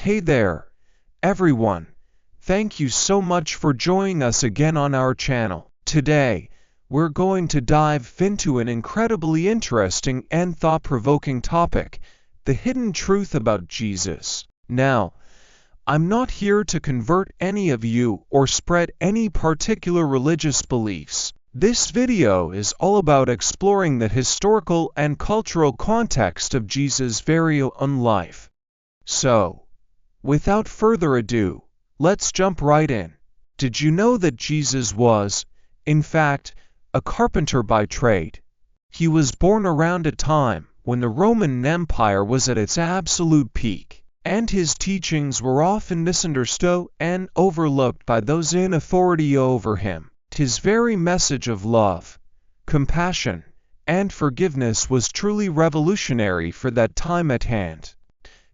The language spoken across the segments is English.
Hey there, everyone. Thank you so much for joining us again on our channel. Today, we're going to dive into an incredibly interesting and thought-provoking topic, the hidden truth about Jesus. Now, I'm not here to convert any of you or spread any particular religious beliefs. This video is all about exploring the historical and cultural context of Jesus' very own life. So, without further ado, let's jump right in. Did you know that Jesus was, in fact, a carpenter by trade? He was born around a time when the Roman Empire was at its absolute peak, and his teachings were often misunderstood and overlooked by those in authority over him. His very message of love, compassion, and forgiveness was truly revolutionary for that time at hand.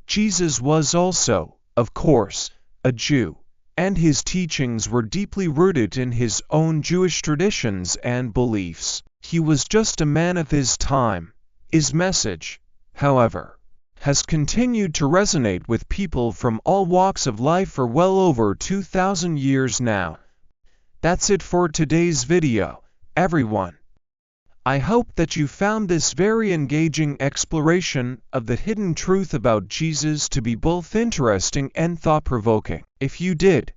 Jesus was also, of course, a Jew, and his teachings were deeply rooted in his own Jewish traditions and beliefs. He was just a man of his time. His message, however, has continued to resonate with people from all walks of life for well over 2,000 years now. That's it for today's video, everyone. I hope that you found this very engaging exploration of the hidden truth about Jesus to be both interesting and thought-provoking. If you did,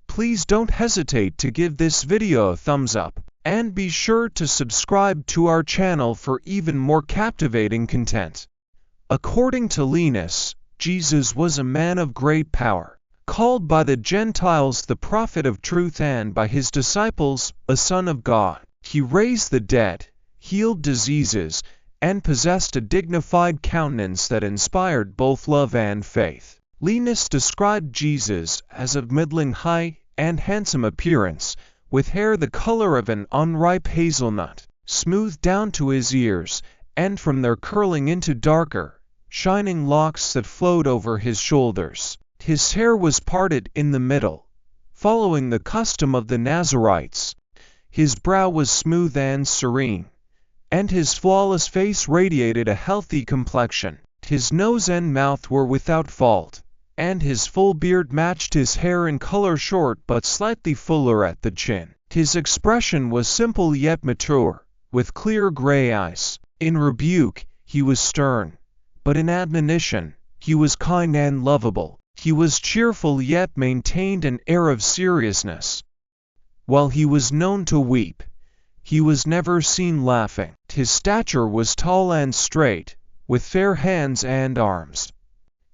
please don't hesitate to give this video a thumbs up, and be sure to subscribe to our channel for even more captivating content. According to Linus, Jesus was a man of great power, called by the Gentiles the prophet of truth and by his disciples a son of God. He raised the dead, healed diseases, and possessed a dignified countenance that inspired both love and faith. Linus described Jesus as of middling height and handsome appearance, with hair the color of an unripe hazelnut, smoothed down to his ears, and from there curling into darker, shining locks that flowed over his shoulders. His hair was parted in the middle, following the custom of the Nazarites. His brow was smooth and serene, and his flawless face radiated a healthy complexion. His nose and mouth were without fault, and his full beard matched his hair in color, short but slightly fuller at the chin. His expression was simple yet mature, with clear gray eyes. In rebuke, he was stern, but in admonition, he was kind and lovable. He was cheerful yet maintained an air of seriousness. While he was known to weep, he was never seen laughing. His stature was tall and straight, with fair hands and arms.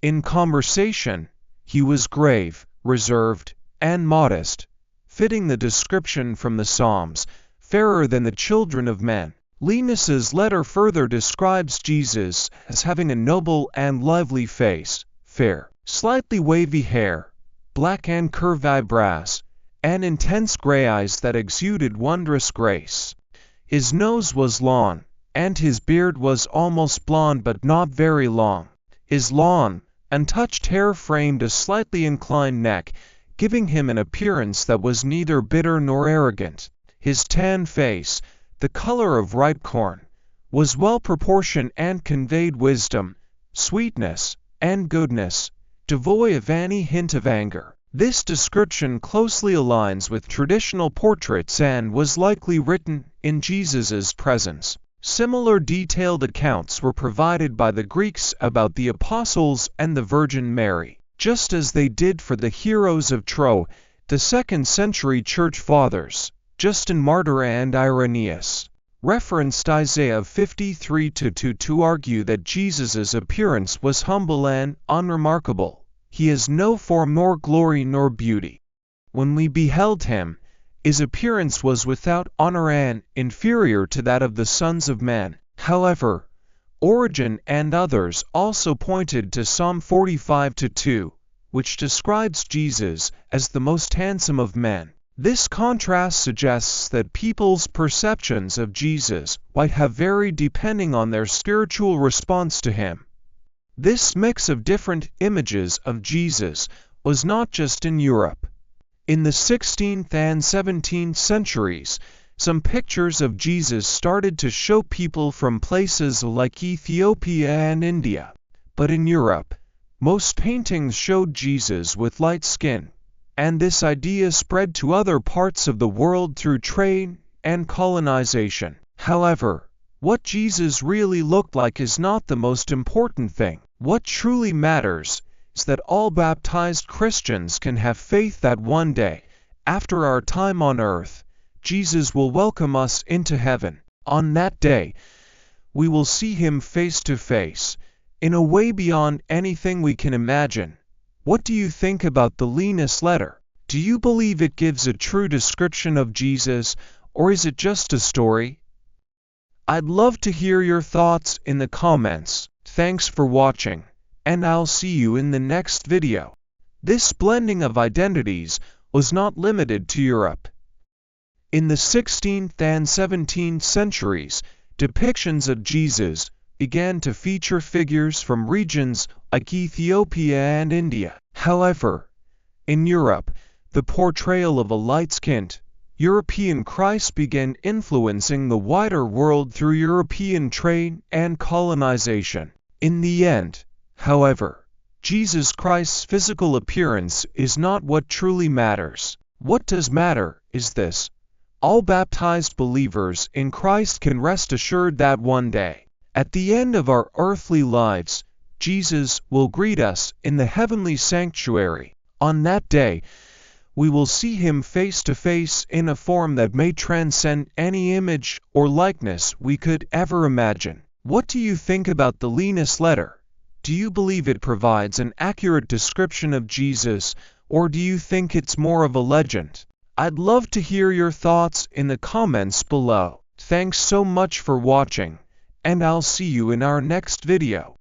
In conversation, he was grave, reserved, and modest, fitting the description from the Psalms, fairer than the children of men. Linus's letter further describes Jesus as having a noble and lively face, fair, slightly wavy hair, black and curved eyebrows, and intense gray eyes that exuded wondrous grace. His nose was long, and his beard was almost blonde but not very long. His long, untouched hair framed a slightly inclined neck, giving him an appearance that was neither bitter nor arrogant. His tan face, the color of ripe corn, was well proportioned and conveyed wisdom, sweetness, and goodness, devoid of any hint of anger. This description closely aligns with traditional portraits and was likely written in Jesus' presence. Similar detailed accounts were provided by the Greeks about the apostles and the Virgin Mary, just as they did for the heroes of Troy, the 2nd century church fathers, Justin Martyr and Irenaeus. Referenced Isaiah 53:2 to argue that Jesus' appearance was humble and unremarkable. He has no form nor glory nor beauty. When we beheld him, his appearance was without honor and inferior to that of the sons of men. However, Origen and others also pointed to Psalm 45:2, which describes Jesus as the most handsome of men. This contrast suggests that people's perceptions of Jesus might have varied depending on their spiritual response to him. This mix of different images of Jesus was not just in Europe. In the 16th and 17th centuries, some pictures of Jesus started to show people from places like Ethiopia and India. But in Europe, Most paintings showed Jesus with light skin, and this idea spread to other parts of the world through trade and colonization. However, what Jesus really looked like is not the most important thing. What truly matters is that all baptized Christians can have faith that one day, after our time on earth, Jesus will welcome us into heaven. On that day, we will see Him face to face, in a way beyond anything we can imagine. What do you think about the Lentulus letter? Do you believe it gives a true description of Jesus, or is it just a story? I'd love to hear your thoughts in the comments. Thanks for watching, and I'll see you in the next video. This blending of identities was not limited to Europe. In the 16th and 17th centuries, depictions of Jesus began to feature figures from regions like Ethiopia and India. However, in Europe, the portrayal of a light-skinned European Christ began influencing the wider world through European trade and colonization. In the end, however, Jesus Christ's physical appearance is not what truly matters. What does matter is this: all baptized believers in Christ can rest assured that one day, at the end of our earthly lives, Jesus will greet us in the heavenly sanctuary. On that day, we will see Him face to face in a form that may transcend any image or likeness we could ever imagine. What do you think about the Lentulus letter? Do you believe it provides an accurate description of Jesus, or do you think it's more of a legend? I'd love to hear your thoughts in the comments below. Thanks so much for watching, and I'll see you in our next video.